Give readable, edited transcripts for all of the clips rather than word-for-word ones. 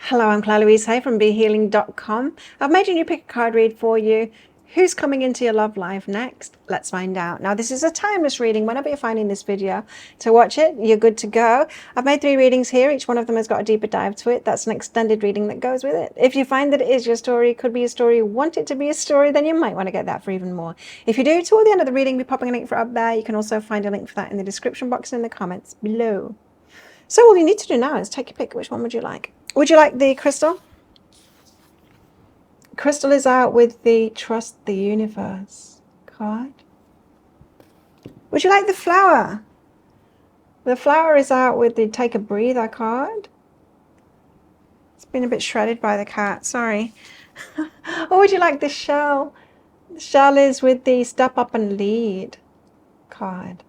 Hello, I'm Claire Louise Hay from BeHealing.com. I've made a new pick a card read for you. Who's coming into your love life next? Let's find out. Now, this is a timeless reading. Whenever you're finding this video to watch it, you're good to go. I've made 3 readings here. Each one of them has got a deeper dive to it. That's an extended reading that goes with it. If you find that it is your story, it could be a story, you want it to be a story, then you might want to get that for even more. If you do, toward the end of the reading, we'll be popping a link for it up there. You can also find a link for that in the description box and in the comments below. So all you need to do now is take your pick. Which one would you like? Would you like the crystal? Crystal is out with the Trust the Universe card. Would you like the flower? The flower is out with the Take a Breather card. It's been a bit shredded by the cat, sorry. Or would you like the shell? The shell is with the Step Up and Lead card.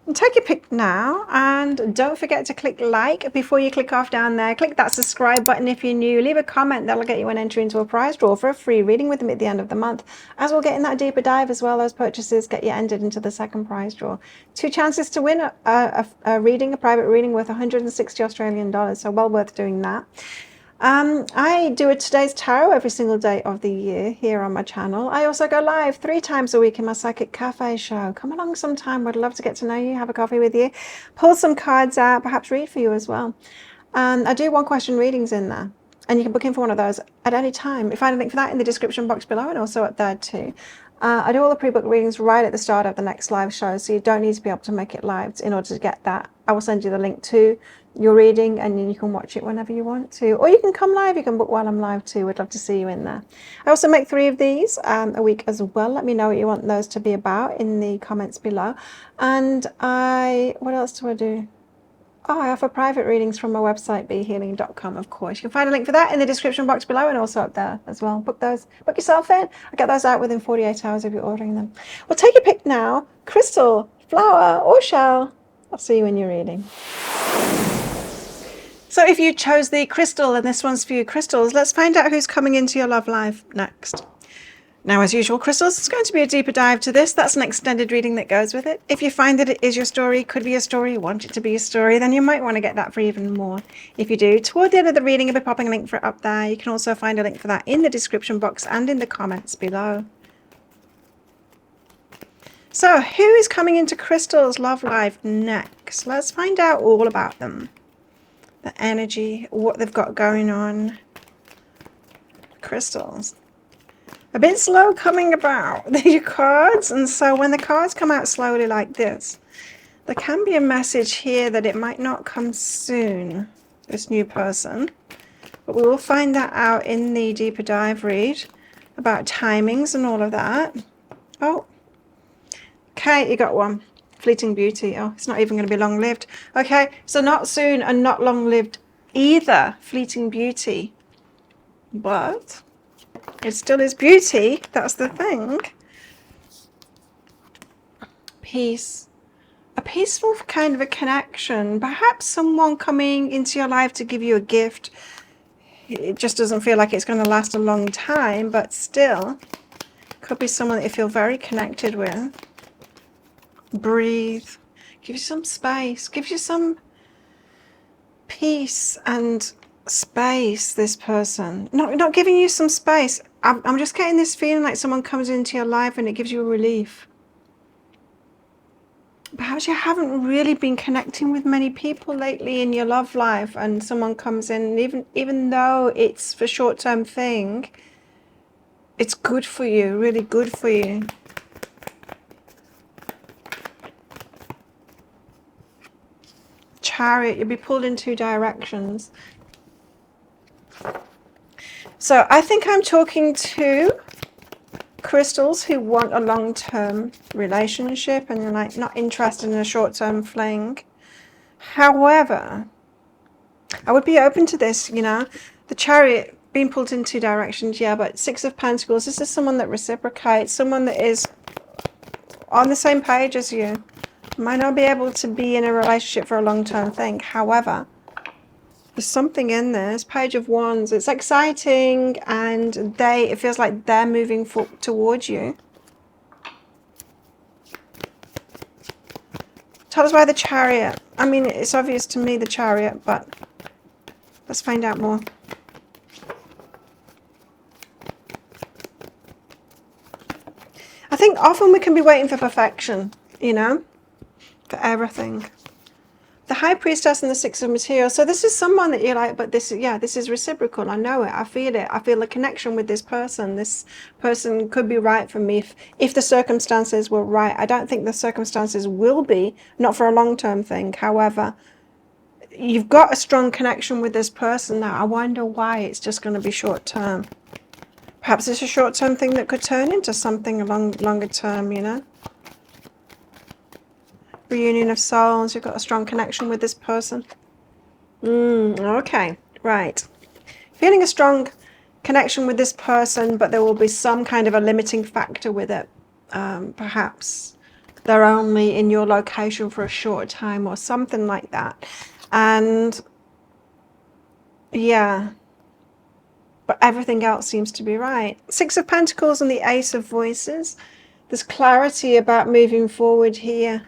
And take your pick now, and don't forget to click like before you click off down there. Click that subscribe button if you're new. Leave a comment, that'll get you an entry into a prize draw for a free reading with them at the end of the month. As we'll get in that deeper dive as well, those purchases get you entered into the second prize draw. 2 chances to win a reading, a private reading worth 160 Australian dollars, so well worth doing that. I do a Today's Tarot every single day of the year here on my channel. I also go live 3 times a week in my Psychic Cafe show. Come along sometime. I'd love to get to know you, have a coffee with you, pull some cards out, perhaps read for you as well. And I do 1-question readings in there, and you can book in for one of those at any time. You find a link for that in the description box below and also up there too. I do all the pre-book readings right at the start of the next live show, so you don't need to be able to make it live in order to get that. I will send you the link to your reading, and then you can watch it whenever you want to, or you can come live. You can book while I'm live too. We'd love to see you in there. I also make 3 of these a week as well. Let me know what you want those to be about in the comments below. And what else do I do? Oh, I offer private readings from my website, BeHealing.com, of course. You can find a link for that in the description box below and also up there as well. Book those. Book yourself in. I get those out within 48 hours if you're ordering them. Well, take your pick now. Crystal, flower, or shell. I'll see you in your reading. So if you chose the crystal, and this one's for you crystals, let's find out who's coming into your love life next. Now, as usual, crystals, it's going to be a deeper dive to this. That's an extended reading that goes with it. If you find that it is your story, could be a story, you want it to be a story, then you might want to get that for even more. If you do, toward the end of the reading, I'll be popping a link for it up there. You can also find a link for that in the description box and in the comments below. So, who is coming into Crystal's love life next? Let's find out all about them. The energy, what they've got going on. Crystals. A bit slow coming about, the cards, and so when the cards come out slowly like this, there can be a message here that it might not come soon, this new person, but we will find that out in the deeper dive read about timings and all of that. Oh, okay, you got one. Fleeting beauty. Oh, it's not even going to be long-lived. Okay, so not soon and not long-lived either. Fleeting beauty, but it still is beauty. That's the thing. Peace. A peaceful kind of a connection. Perhaps someone coming into your life to give you a gift. It just doesn't feel like it's going to last a long time, but still. Could be someone that you feel very connected with. Breathe. Give you some space. Give you some peace and space, this person. Not giving you some space. I'm just getting this feeling like someone comes into your life and it gives you a relief. Perhaps you haven't really been connecting with many people lately in your love life, and someone comes in, even though it's for short-term thing, it's good for you, really good for you. Chariot, you'll be pulled in 2 directions. So I think I'm talking to crystals who want a long-term relationship and you're like not interested in a short-term fling. However, I would be open to this, you know, the Chariot being pulled in 2 directions, yeah, but 6 of Pentacles, this is someone that reciprocates, someone that is on the same page as you. Might not be able to be in a relationship for a long-term thing. However, there's something in this. Page of Wands. It's exciting, and it feels like they're moving towards you. Tell us why the Chariot. I mean, it's obvious to me, the Chariot, but Let's find out more. I think often we can be waiting for perfection, you know, for everything. The High Priestess and the Six of Materials. So this is someone that you're like, but this, yeah, this is reciprocal. I know it. I feel it. I feel a connection with this person. This person could be right for me if the circumstances were right. I don't think the circumstances will be, not for a long-term thing. However, you've got a strong connection with this person now. I wonder why it's just going to be short-term. Perhaps it's a short-term thing that could turn into something longer term, you know? Reunion of souls. You've got a strong connection with this person. Okay, right. Feeling a strong connection with this person, but there will be some kind of a limiting factor with it. Perhaps they're only in your location for a short time or something like that. And yeah, but everything else seems to be right. Six of Pentacles and the Ace of Voices. There's clarity about moving forward here.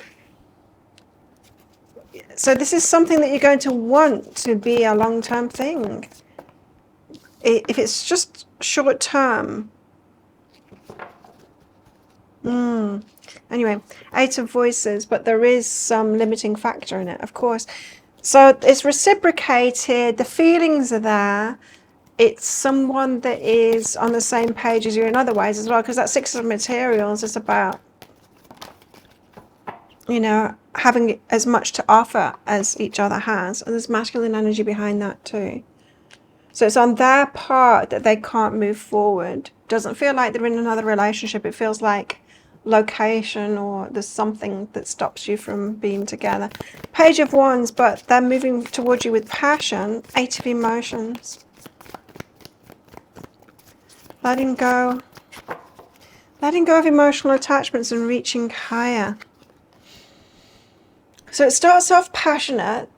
So this is something that you're going to want to be a long-term thing. If it's just short-term. Anyway, Eight of Voices, but there is some limiting factor in it, of course. So it's reciprocated. The feelings are there. It's someone that is on the same page as you in other ways as well, because that Six of Materials is about, you know, having as much to offer as each other has. And there's masculine energy behind that too. So it's on their part that they can't move forward. Doesn't feel like they're in another relationship. It feels like location, or there's something that stops you from being together. Page of Wands, but they're moving towards you with passion. Eight of Emotions. Letting go. Letting go of emotional attachments and reaching higher. So it starts off passionate,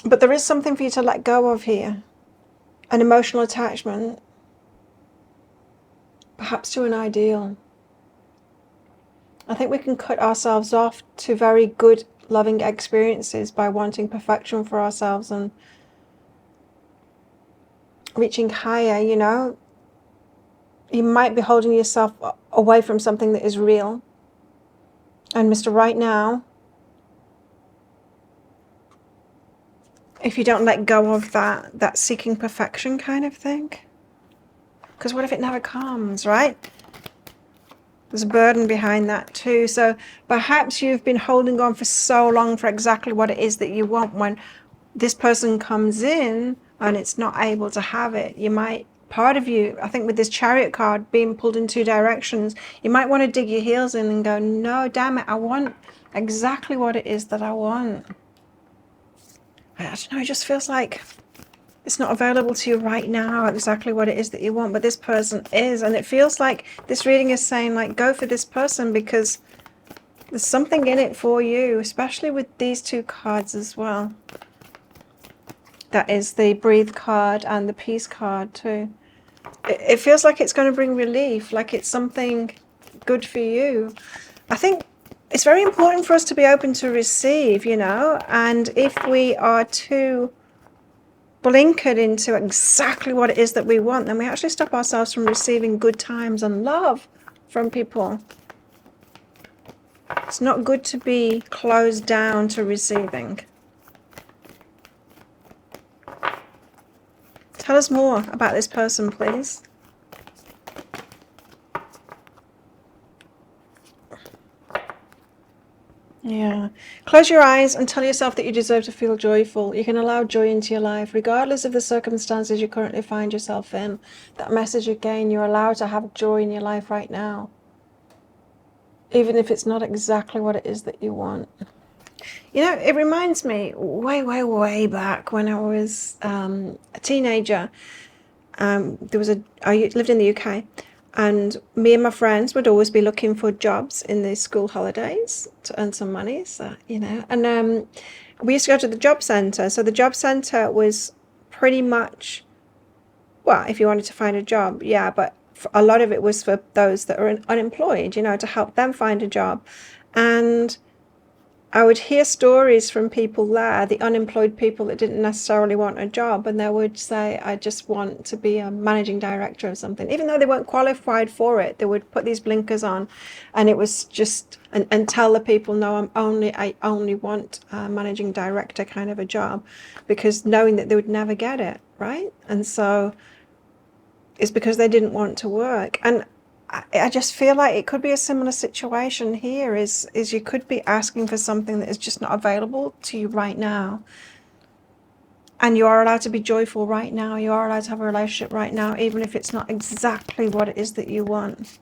but there is something for you to let go of here. An emotional attachment, perhaps to an ideal. I think we can cut ourselves off to very good, loving experiences by wanting perfection for ourselves and reaching higher, you know. You might be holding yourself away from something that is real. And Mr. Right Now, if you don't let go of that seeking perfection kind of thing. Because what if it never comes, right? There's a burden behind that too. So perhaps you've been holding on for so long for exactly what it is that you want. When this person comes in and it's not able to have it, you might, part of you, I think with this Chariot card being pulled in two directions, you might want to dig your heels in and go, no, damn it, I want exactly what it is that I want. I don't know, it just feels like it's not available to you right now, exactly what it is that you want, but this person is. And it feels like this reading is saying, like, go for this person because there's something in it for you, especially with these two cards as well. That is the Breathe card and the Peace card too. It feels like it's going to bring relief, like it's something good for you. I think it's very important for us to be open to receive, you know, and if we are too blinkered into exactly what it is that we want, then we actually stop ourselves from receiving good times and love from people. It's not good to be closed down to receiving. Tell us more about this person, please. Yeah. Close your eyes and tell yourself that you deserve to feel joyful. You can allow joy into your life, regardless of the circumstances you currently find yourself in. That message again, you're allowed to have joy in your life right now. Even if it's not exactly what it is that you want. You know, it reminds me way back when I was a teenager. I lived in the UK. And me and my friends would always be looking for jobs in the school holidays to earn some money, so, you know. And we used to go to the job centre. So the job centre was pretty much, well, if you wanted to find a job, yeah, but a lot of it was for those that are unemployed, you know, to help them find a job. And I would hear stories from people there, the unemployed people that didn't necessarily want a job, and they would say, I just want to be a managing director of something. Even though they weren't qualified for it, they would put these blinkers on, and it was just, and tell the people, no, I only want a managing director kind of a job, because knowing that they would never get it, right? And so it's because they didn't want to work. And I just feel like it could be a similar situation here, is you could be asking for something that is just not available to you right now. And you are allowed to be joyful right now. You are allowed to have a relationship right now, even if it's not exactly what it is that you want.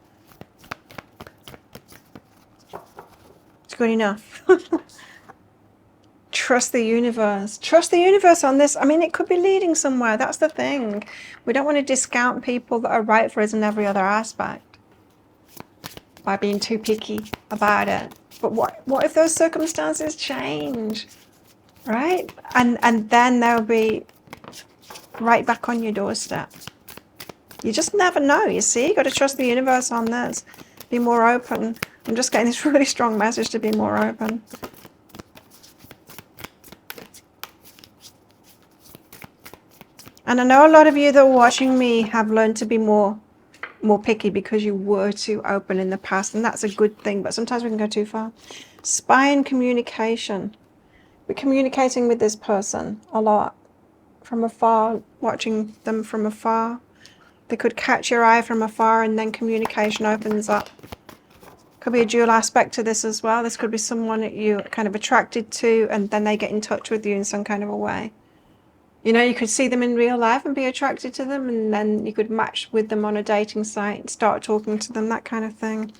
It's good enough. Trust the universe. Trust the universe on this. I mean, it could be leading somewhere. That's the thing. We don't want to discount people that are right for us in every other aspect by being too picky about it. But what if those circumstances change, right? And then they'll be right back on your doorstep. You just never know, you see? You've got to trust the universe on this. Be more open. I'm just getting this really strong message to be more open. And I know a lot of you that are watching me have learned to be more picky because you were too open in the past, and that's a good thing, but sometimes we can go too far. Spine communication. We're communicating with this person a lot from afar, watching them from afar. They could catch your eye from afar, and then communication opens up. Could be a dual aspect to this as well. This could be someone that you're kind of attracted to, and then they get in touch with you in some kind of a way. You know, you could see them in real life and be attracted to them, and then you could match with them on a dating site, start talking to them, that kind of thing.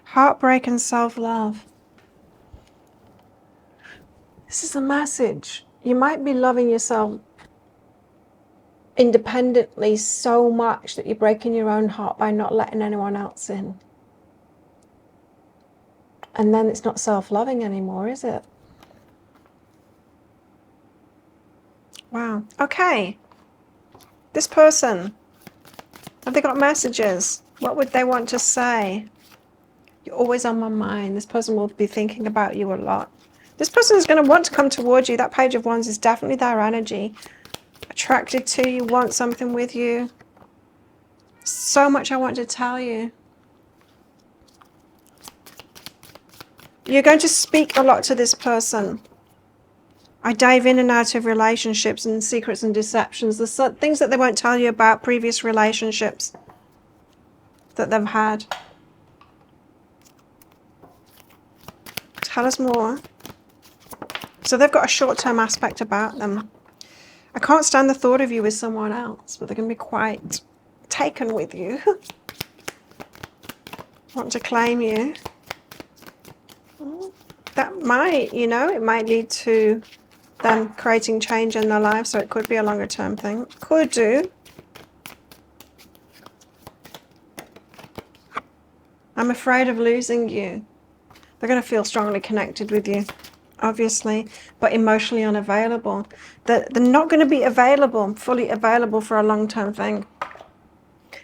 Heartbreak and self-love. This is a message. You might be loving yourself independently so much that you're breaking your own heart by not letting anyone else in. And then it's not self-loving anymore, is it? Wow. Okay. This person, have they got messages? What would they want to say? You're always on my mind. This person will be thinking about you a lot. This person is going to want to come towards you. That Page of Wands is definitely their energy. Attracted to you, want something with you. So much I want to tell you. You're going to speak a lot to this person. I dive in and out of relationships and secrets and deceptions. There's things that they won't tell you about previous relationships that they've had. Tell us more. So they've got a short-term aspect about them. I can't stand the thought of you with someone else, but they're going to be quite taken with you. Want to claim you. That might, you know, it might lead to them creating change in their life, so it could be a longer term thing. Could do. I'm afraid of losing you. They're going to feel strongly connected with you, obviously, but emotionally unavailable. They're not going to be available, fully available for a long-term thing.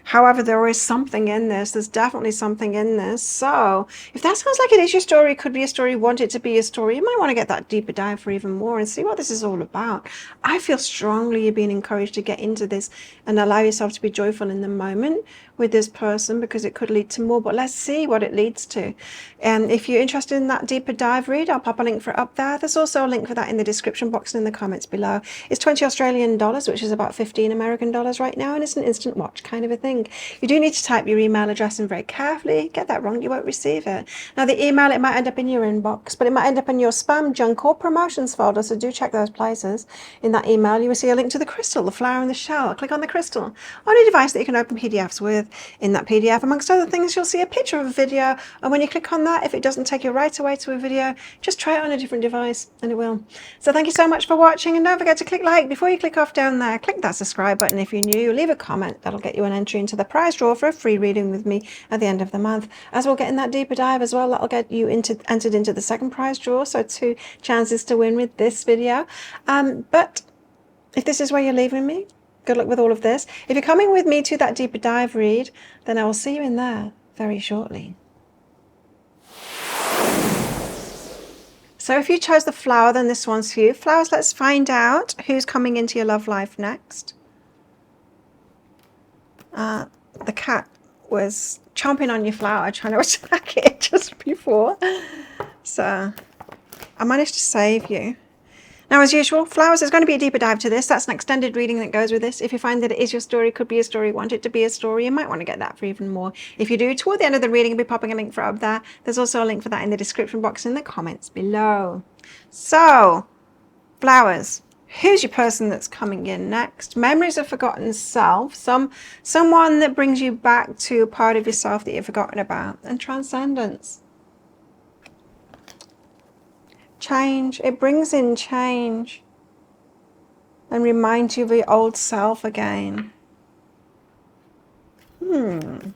However, there is something in this. There's definitely something in this. So if that sounds like it is your story, it could be a story, you want it to be a story, you might want to get that deeper dive for even more and see what this is all about. I feel strongly you're being encouraged to get into this and allow yourself to be joyful in the moment with this person, because it could lead to more, but let's see what it leads to. And if you're interested in that deeper dive read, I'll pop a link for it up there. There's also a link for that in the description box and in the comments below. It's 20 Australian dollars, which is about 15 American dollars right now, and it's an instant watch kind of a thing. You do need to type your email address in very carefully. Get that wrong, you won't receive it. Now the email, it might end up in your inbox, but it might end up in your spam, junk or promotions folder, so do check those places. In that email you will see a link to the crystal, the flower and the shell. Click on the crystal on a device that you can open PDFs with. In that PDF, amongst other things, you'll see a picture of a video, and when you click on that, if it doesn't take you right away to a video, just try it on a different device and it will. So thank you so much for watching, and don't forget to click like before you click off down there. Click that subscribe button if you're new. Leave a comment. That'll get you an entry into the prize draw for a free reading with me at the end of the month. As we'll get in that deeper dive as well, that'll get you entered into the second prize draw, so 2 chances to win with this video. But if this is where you're leaving me, good luck with all of this. If you're coming with me to that deeper dive read, then I will see you in there very shortly. So if you chose the flower, then this one's for you. Flowers, let's find out who's coming into your love life next. The cat was chomping on your flower, trying to attack it just before. So I managed to save you. Now, as usual, flowers, there's going to be a deeper dive to this. That's an extended reading that goes with this. If you find that it is your story, could be a story, want it to be a story, you might want to get that for even more. If you do, toward the end of the reading, I'll be popping a link for it up there. There's also a link for that in the description box in the comments below. So, flowers, who's your person that's coming in next? Memories of forgotten self, someone that brings you back to a part of yourself that you've forgotten about, and transcendence. Change, it brings in change and reminds you of your old self again. Tell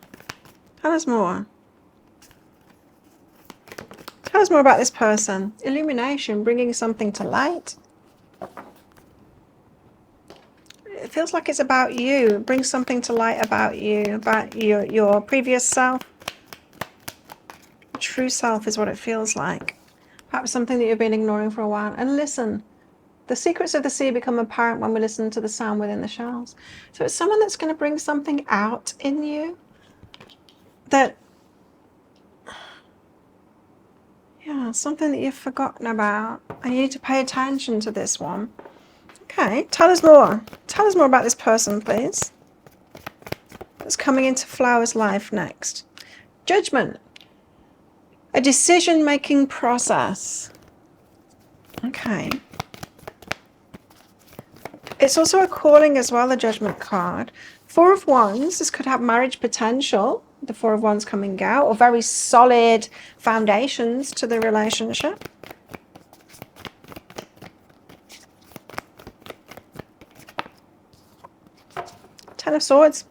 us more. Tell us more about this person. Illumination, bringing something to light. It feels like it's about you. It brings something to light about you, about your previous self. True self is what it feels like. Perhaps something that you've been ignoring for a while. And listen, the secrets of the sea become apparent when we listen to the sound within the shells. So it's someone that's going to bring something out in you that, yeah, something that you've forgotten about. And you need to pay attention to this one. Okay, tell us more. Tell us more about this person, please. That's coming into Flower's life next. Judgment. A decision-making process. Okay. It's also a calling as well, the Judgment card. Four of Wands, this could have marriage potential, the Four of Wands coming out, or very solid foundations to the relationship. Ten of Swords,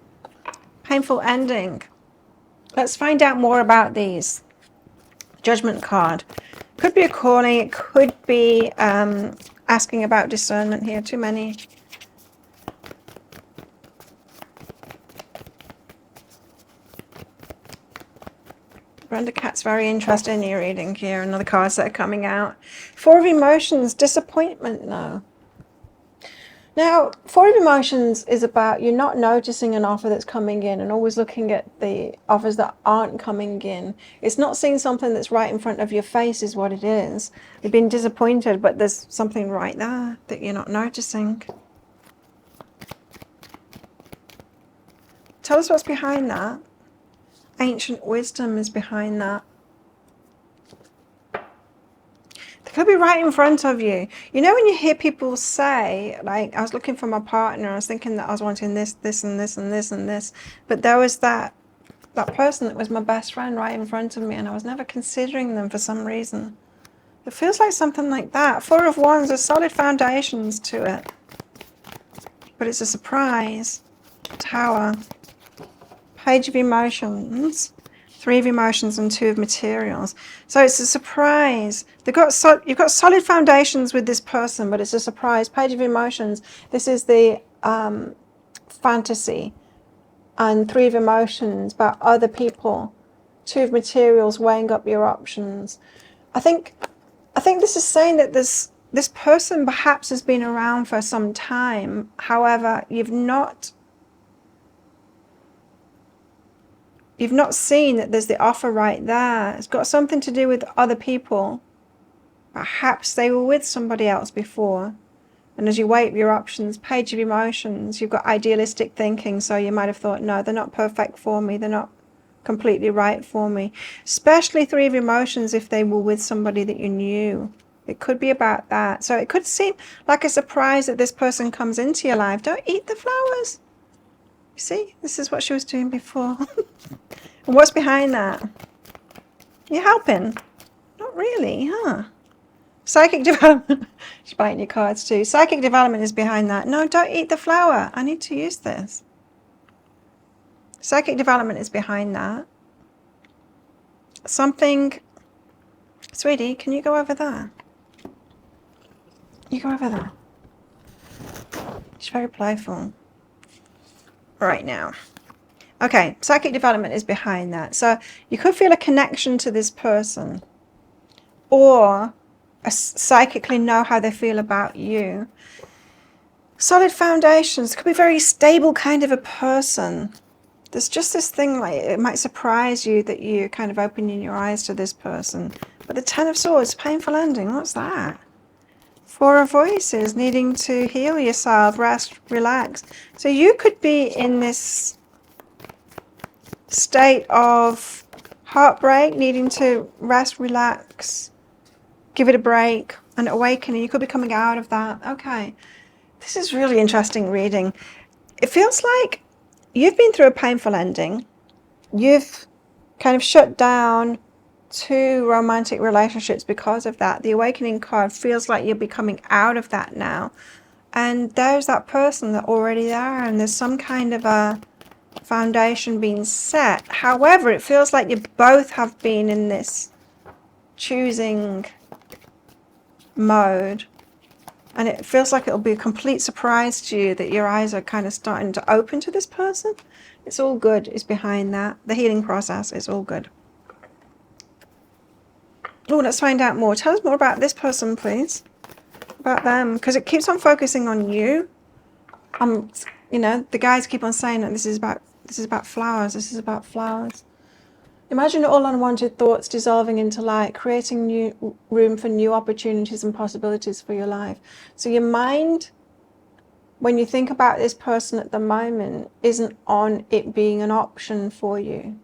painful ending. Let's find out more about these. Judgment card. Could be a calling, it could be asking about discernment here, too many. Brenda Cat's very interested in your reading here. Another cards that are coming out. Four of Emotions, disappointment now. Now, Four of Emotions is about you not noticing an offer that's coming in and always looking at the offers that aren't coming in. It's not seeing something that's right in front of your face is what it is. You've been disappointed, but there's something right there that you're not noticing. Tell us what's behind that. Ancient wisdom is behind that. They could be right in front of you. You know when you hear people say, like, I was looking for my partner, I was thinking that I was wanting this, this, and this, and this, and this, but there was that person that was my best friend right in front of me, and I was never considering them for some reason. It feels like something like that. Four of Wands, there's solid foundations to it, but it's a surprise. Tower. Page of Emotions. Three of Emotions and Two of Materials. So it's a surprise. You've got solid foundations with this person, but it's a surprise. Page of Emotions. This is the fantasy. And Three of Emotions about other people. Two of Materials, weighing up your options. I think this is saying that this person perhaps has been around for some time. However, you've not seen that there's the offer right there. It's got something to do with other people. Perhaps they were with somebody else before. And as you weigh up your options, Page of Emotions, you've got idealistic thinking. So you might have thought, no, they're not perfect for me. They're not completely right for me. Especially Three of Emotions if they were with somebody that you knew. It could be about that. So it could seem like a surprise that this person comes into your life. Don't eat the flowers. See, this is what she was doing before. And what's behind that? You're helping? Not really, huh? Psychic development. She's biting your cards too. Psychic development is behind that. No, don't eat the flower. I need to use this. Psychic development is behind that. Something. Sweetie, can you go over there? You go over there. She's very playful. Right now. Okay, psychic development is behind that. So you could feel a connection to this person. Or psychically know how they feel about you. Solid foundations. Could be a very stable kind of a person. There's just this thing, like, it might surprise you that you're kind of opening your eyes to this person. But the Ten of Swords, painful ending, what's that? Four of Voices, needing to heal yourself, rest, relax. So you could be in this state of heartbreak, needing to rest, relax, give it a break, an awakening. You could be coming out of that. Okay. This is really interesting reading. It feels like you've been through a painful ending. You've kind of shut down 2 romantic relationships because of that. The Awakening card feels like you'll be coming out of that now. And there's that person that already there, and there's some kind of a foundation being set. However, it feels like you both have been in this choosing mode. And it feels like it'll be a complete surprise to you that your eyes are kind of starting to open to this person. It's all good. It's behind that. The healing process is all good. Oh, let's find out more. Tell us more about this person, please. About them. Because it keeps on focusing on you. You know, the guys keep on saying that this is about flowers. This is about flowers. Imagine all unwanted thoughts dissolving into light, creating new room for new opportunities and possibilities for your life. So your mind, when you think about this person at the moment, isn't on it being an option for you.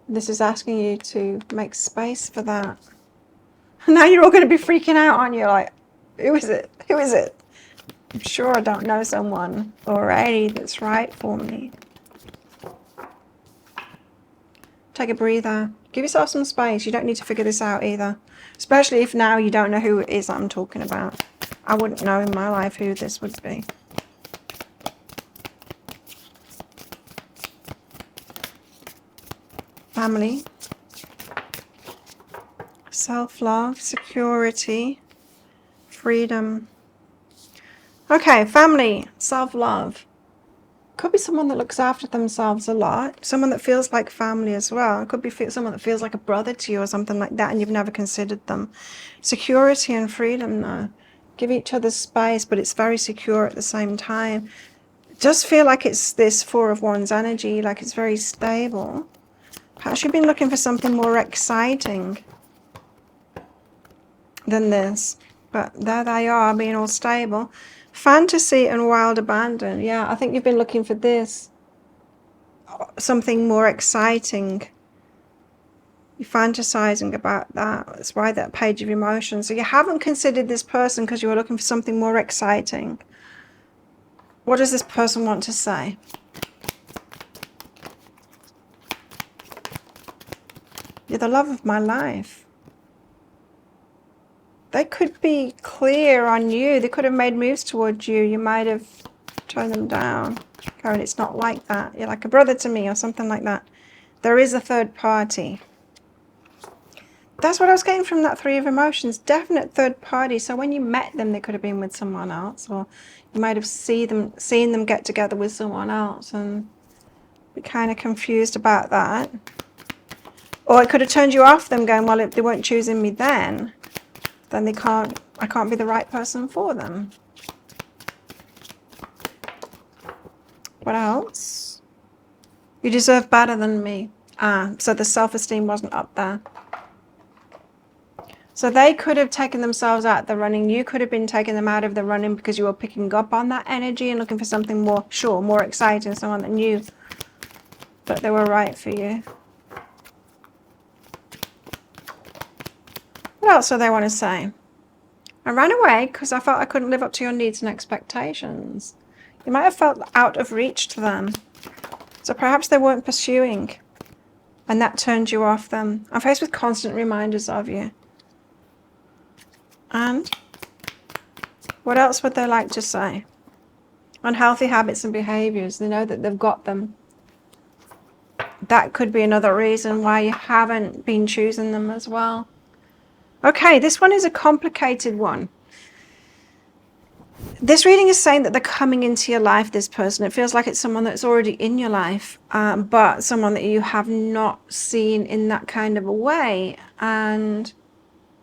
This is asking you to make space for that. Now you're all going to be freaking out, aren't you? Like, who is it? Who is it? I'm sure I don't know someone already that's right for me. Take a breather. Give yourself some space. You don't need to figure this out either. Especially if now you don't know who it is that I'm talking about. I wouldn't know in my life who this would be. Family. Self-love. Security. Freedom. Okay, family. Self-love. Could be someone that looks after themselves a lot. Someone that feels like family as well. It could be someone that feels like a brother to you or something like that, and you've never considered them. Security and freedom now. Give each other space, but it's very secure at the same time. Just feel like it's this Four of Wands energy, like it's very stable. Perhaps you've been looking for something more exciting than this. But there they are, being all stable. Fantasy and wild abandon. Yeah, I think you've been looking for this. Something more exciting. You're fantasizing about that. That's why that Page of Emotions. So you haven't considered this person because you were looking for something more exciting. What does this person want to say? You're the love of my life. They could be clear on you. They could have made moves towards you. You might have turned them down. Karen, it's not like that. You're like a brother to me or something like that. There is a third party. That's what I was getting from that Three of Emotions. Definite third party. So when you met them, they could have been with someone else. Or you might have seen them get together with someone else and be kind of confused about that. Or it could have turned you off them going, well, if they weren't choosing me then I can't be the right person for them. What else? You deserve better than me. So the self-esteem wasn't up there. So they could have taken themselves out of the running. You could have been taking them out of the running because you were picking up on that energy and looking for something more, more exciting, someone that knew that they were right for you. What else do they want to say? I ran away because I felt I couldn't live up to your needs and expectations. You might have felt out of reach to them. So perhaps they weren't pursuing and that turned you off them. I'm faced with constant reminders of you. And what else would they like to say? Unhealthy habits and behaviors. They know that they've got them. That could be another reason why you haven't been choosing them as well. Okay, this one is a complicated one. This reading is saying that they're coming into your life, this person. It feels like it's someone that's already in your life, but someone that you have not seen in that kind of a way.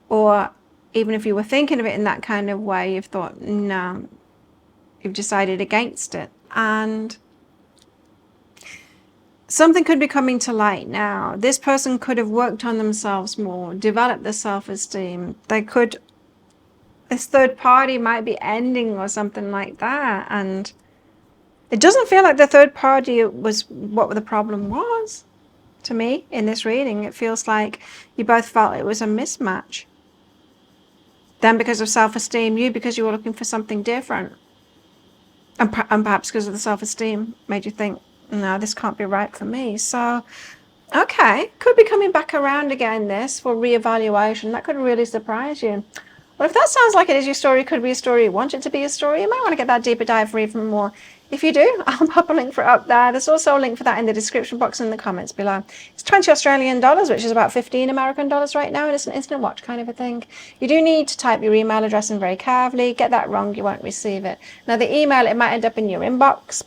Or even if you were thinking of it in that kind of way, you've thought, no, you've decided against it. And something could be coming to light now. This person could have worked on themselves more, developed their self-esteem. This third party might be ending or something like that. And it doesn't feel like the third party was what the problem was to me in this reading. It feels like you both felt it was a mismatch. Them because of self-esteem, you because you were looking for something different. And perhaps because of the self-esteem made you think, no, this can't be right for me. So, okay, could be coming back around again, this, for reevaluation. That could really surprise you. Well, if that sounds like it is your story, could be a story, you want it to be a story, you might want to get that deeper dive for even more. If you do, I'll pop a link for it up there. There's also a link for that in the description box in the comments below. It's 20 Australian dollars, which is about 15 American dollars right now, and it's an instant watch kind of a thing. You do need to type your email address in very carefully. Get that wrong, you won't receive it. Now, the email, it might end up in your inbox,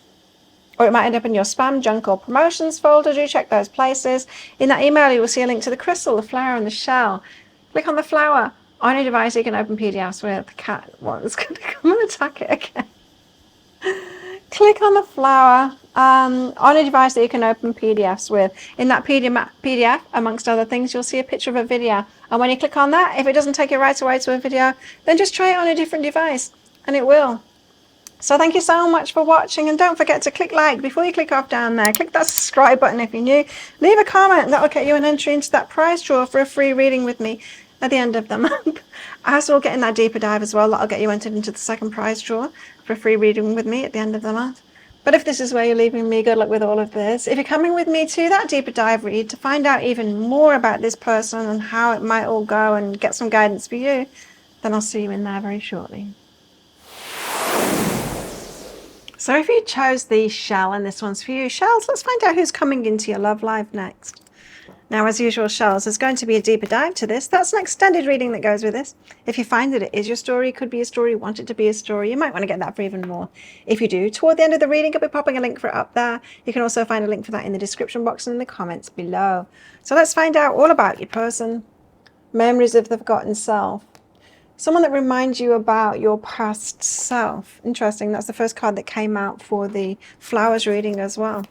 or it might end up in your spam, junk, or promotions folder. Do check those places. In that email, you will see a link to the crystal, the flower, and the shell. Click on the flower. On your device, you can open PDFs with the cat one's going to come and attack it again. Click on the flower on a device that you can open PDFs with. In that PDF, amongst other things, you'll see a picture of a video. And when you click on that, if it doesn't take you right away to a video, then just try it on a different device, and it will. So thank you so much for watching, and don't forget to click like before you click off down there. Click that subscribe button if you're new. Leave a comment. That'll get you an entry into that prize draw for a free reading with me at the end of the month. As we'll get in that deeper dive as well, that'll get you entered into the second prize draw for a free reading with me at the end of the month. But if this is where you're leaving me, good luck with all of this. If you're coming with me to that deeper dive read to find out even more about this person and how it might all go and get some guidance for you, then I'll see you in there very shortly. So if you chose the shell and this one's for you, shells, let's find out who's coming into your love life next. Now, as usual, shells, there's going to be a deeper dive to this. That's an extended reading that goes with this. If you find that it is your story, could be a story, want it to be a story, you might want to get that for even more. If you do, toward the end of the reading, I'll be popping a link for it up there. You can also find a link for that in the description box and in the comments below. So let's find out all about your person. Memories of the forgotten self. Someone that reminds you about your past self. Interesting, that's the first card that came out for the flowers reading as well.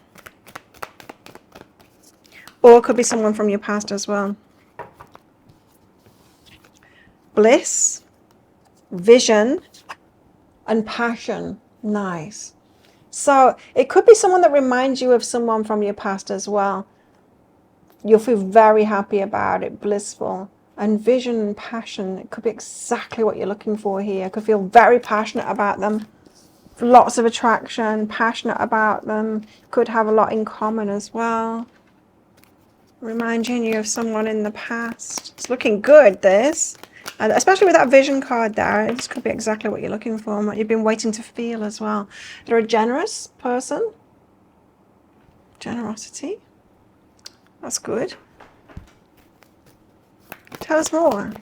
Or it could be someone from your past as well. Bliss, vision, and passion. Nice. So it could be someone that reminds you of someone from your past as well. You'll feel very happy about it, blissful. And vision and passion, it could be exactly what you're looking for here. You could feel very passionate about them. Lots of attraction, passionate about them. Could have a lot in common as well. Reminding you of someone in the past. It's looking good, this. And especially with that vision card there, this could be exactly what you're looking for and what you've been waiting to feel as well. They're a generous person. Generosity. That's good. Tell us more.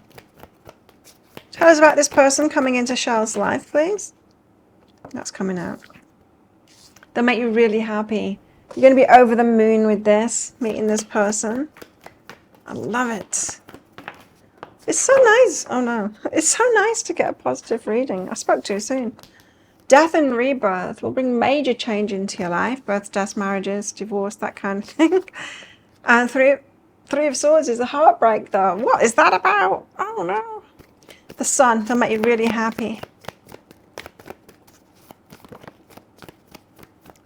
Tell us about this person coming into Shell's life, please. That's coming out. They'll make you really happy. You're going to be over the moon with this, meeting this person. I love it. It's so nice. Oh no. It's so nice to get a positive reading. I spoke too soon. Death and rebirth will bring major change into your life. Births, deaths, marriages, divorce, that kind of thing. And Three of Swords is a heartbreak though. What is that about? Oh no. The Sun, they'll make you really happy.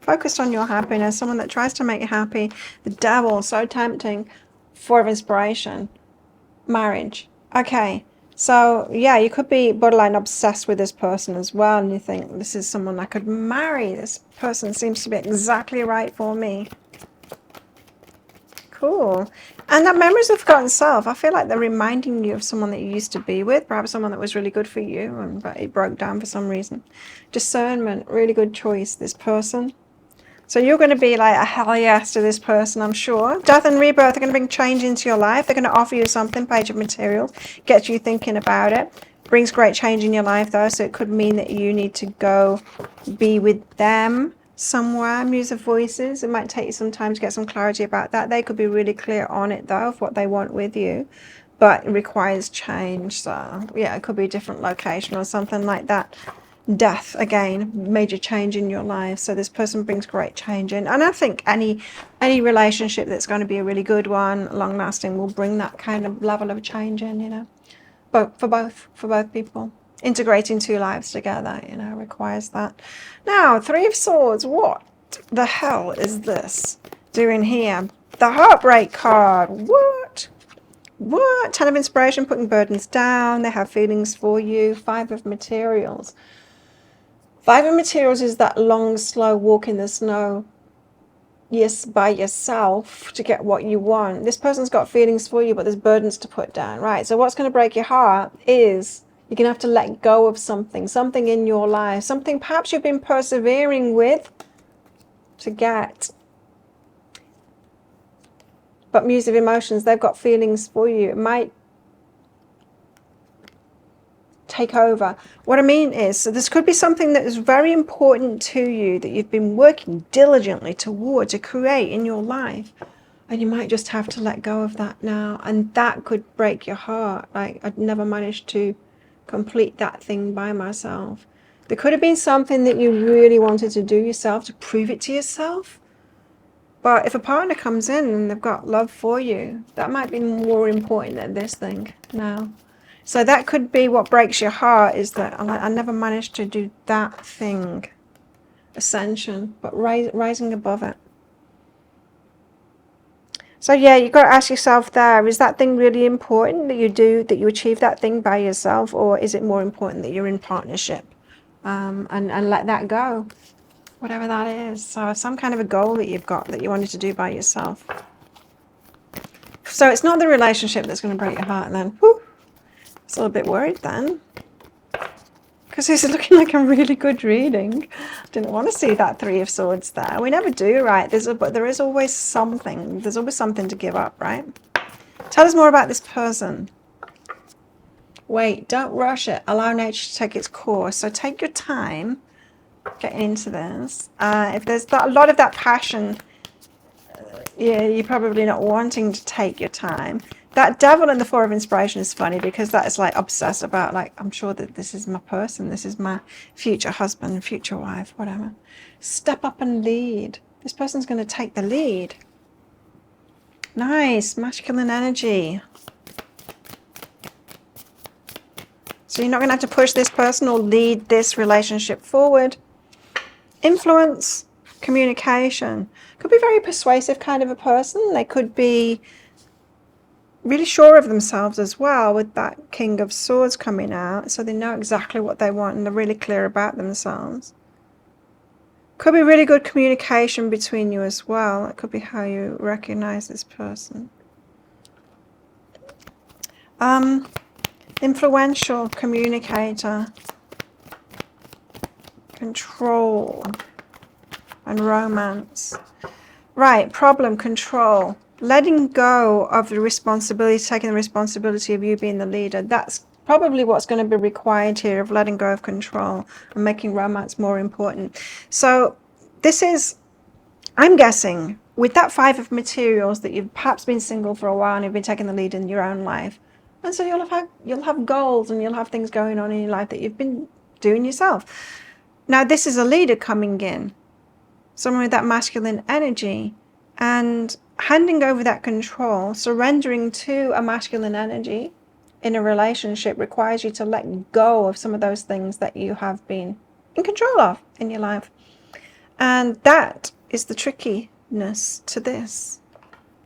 Focused on your happiness, someone that tries to make you happy. The Devil, so tempting. Four of Inspiration. Marriage. Okay, so yeah, you could be borderline obsessed with this person as well, and you think, this is someone I could marry. This person seems to be exactly right for me. Cool. And that memories of forgotten self, I feel like they're reminding you of someone that you used to be with, perhaps someone that was really good for you, but it broke down for some reason. Discernment, really good choice, this person. So you're going to be like a hell yes to this person, I'm sure. Death and rebirth are going to bring change into your life. They're going to offer you something, page of materials, get you thinking about it. Brings great change in your life though, so it could mean that you need to go be with them somewhere. Muse of Voices, it might take you some time to get some clarity about that. They could be really clear on it though, of what they want with you. but it requires change. So yeah, it could be a different location or something like that. Death, again, major change in your life. So this person brings great change in, and I think any relationship that's going to be a really good one, long lasting, will bring that kind of level of change in, you know. But for both people, integrating two lives together, you know, requires that. Now, Three of Swords, what the hell is this doing here? The Heartbreak card. What? Ten of Inspiration, putting burdens down. They have feelings for you. Five of Materials. Five of Materials is that long, slow walk in the snow. Yes, by yourself to get what you want. This person's got feelings for you, but there's burdens to put down, right? So what's going to break your heart is you're going to have to let go of something in your life, something perhaps you've been persevering with to get. But Muse of Emotions, they've got feelings for you. It might take over. What I mean is, so this could be something that is very important to you that you've been working diligently toward to create in your life, and you might just have to let go of that now, and that could break your heart. Like, I'd never managed to complete that thing by myself. There could have been something that you really wanted to do yourself to prove it to yourself, but if a partner comes in and they've got love for you, that might be more important than this thing now. So that could be what breaks your heart, is that I never managed to do that thing. Ascension, but rising above it. So yeah, you've got to ask yourself there, is that thing really important that you achieve that thing by yourself, or is it more important that you're in partnership? And let that go, whatever that is. So some kind of a goal that you've got that you wanted to do by yourself. So it's not the relationship that's going to break your heart then. Whew. I was a little bit worried then, because it's looking like a really good reading. Didn't want to see that Three of Swords there. We never do, right? But there is always something. There's always something to give up, right? Tell us more about this person. Wait, don't rush it. Allow nature to take its course. So take your time getting into this. If there's a lot of that passion, yeah, you're probably not wanting to take your time. That Devil and the Four of Inspiration is funny, because that is like obsessed about, like, I'm sure that this is my person, this is my future husband, future wife, whatever. Step up and lead. This person's going to take the lead. Nice, masculine energy. So you're not going to have to push this person or lead this relationship forward. Influence, communication. Could be very persuasive kind of a person. They could be really sure of themselves as well, with that King of Swords coming out. So they know exactly what they want and they're really clear about themselves. Could be really good communication between you as well. That could be how you recognize this person. Influential, communicator, control, and romance. Right, problem, control. Letting go of the responsibility, taking the responsibility of you being the leader. That's probably what's going to be required here, of letting go of control and making romance more important. So this is, I'm guessing, with that Five of Materials, that you've perhaps been single for a while and you've been taking the lead in your own life. And so you'll have goals and you'll have things going on in your life that you've been doing yourself. Now this is a leader coming in, someone with that masculine energy, and handing over that control, surrendering to a masculine energy in a relationship requires you to let go of some of those things that you have been in control of in your life. And that is the trickiness to this.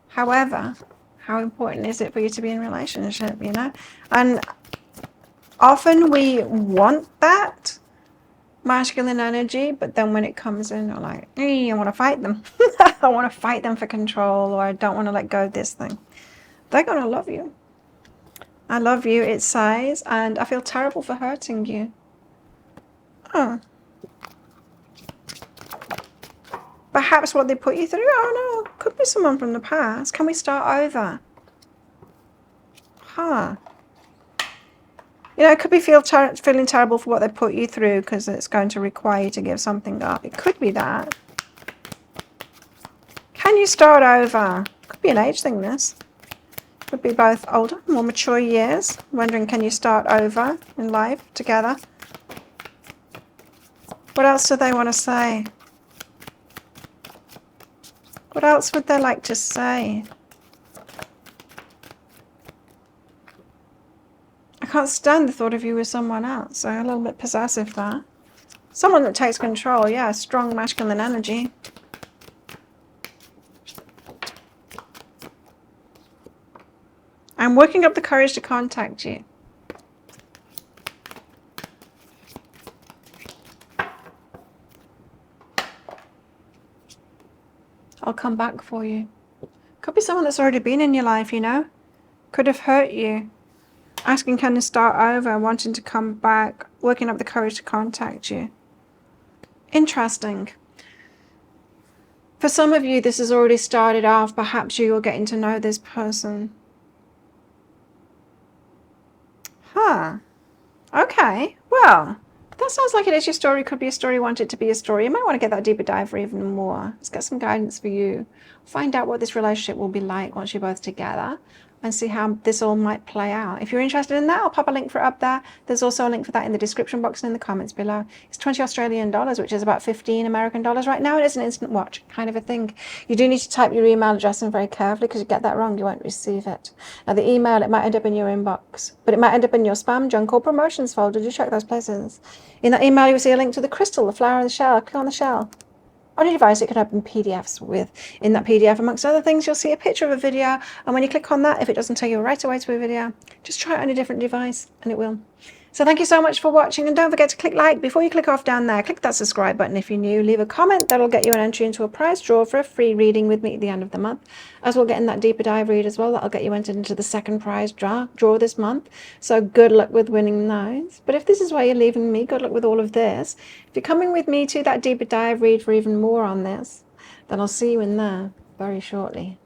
However, how important is it for you to be in a relationship, you know? And often we want that masculine energy, but then when it comes in, you're like, hey, I want to fight them. I want to fight them for control, or I don't want to let go of this thing. They're going to love you. I love you, it says, and I feel terrible for hurting you. Oh. Perhaps what they put you through, oh no, could be someone from the past. Can we start over? Huh. You know, it could be feeling terrible for what they put you through, because it's going to require you to give something up. It could be that. Can you start over? Could be an age thing, this. Could be both older, more mature years. Wondering, can you start over in life together? What else do they want to say? What else would they like to say? I can't stand the thought of you with someone else. So a little bit possessive there. Someone that takes control, yeah, strong masculine energy. I'm working up the courage to contact you. I'll come back for you. Could be someone that's already been in your life, you know. Could have hurt you. Asking can you start over, wanting to come back, working up the courage to contact you. Interesting. For some of you, this has already started off. Perhaps you're getting to know this person. Huh. Okay. Well, that sounds like it is your story. Could be a story, want it to be a story. You might want to get that deeper dive for even more. Let's get some guidance for you. Find out what this relationship will be like once you're both together and see how this all might play out. If you're interested in that, I'll pop a link for it up there. There's also a link for that in the description box and in the comments below. It's 20 Australian dollars, which is about 15 American dollars right now. It is an instant watch kind of a thing. You do need to type your email address in very carefully, because you get that wrong, you won't receive it. Now the email, it might end up in your inbox, but it might end up in your spam, junk or promotions folder. Do check those places. In that email, you will see a link to the crystal, the flower and the shell. Click on the shell. On your device, it can open PDFs with. In that PDF, amongst other things, you'll see a picture of a video. And when you click on that, if it doesn't take you right away to a video, just try it on a different device and it will. So thank you so much for watching. And don't forget to click like before you click off down there. Click that subscribe button if you're new. Leave a comment. That'll get you an entry into a prize draw for a free reading with me at the end of the month. As we'll get in that deeper dive read as well. That'll get you entered into the second prize draw this month. So good luck with winning those. But if this is why you're leaving me, good luck with all of this. If you're coming with me to that deeper dive read for even more on this, then I'll see you in there very shortly.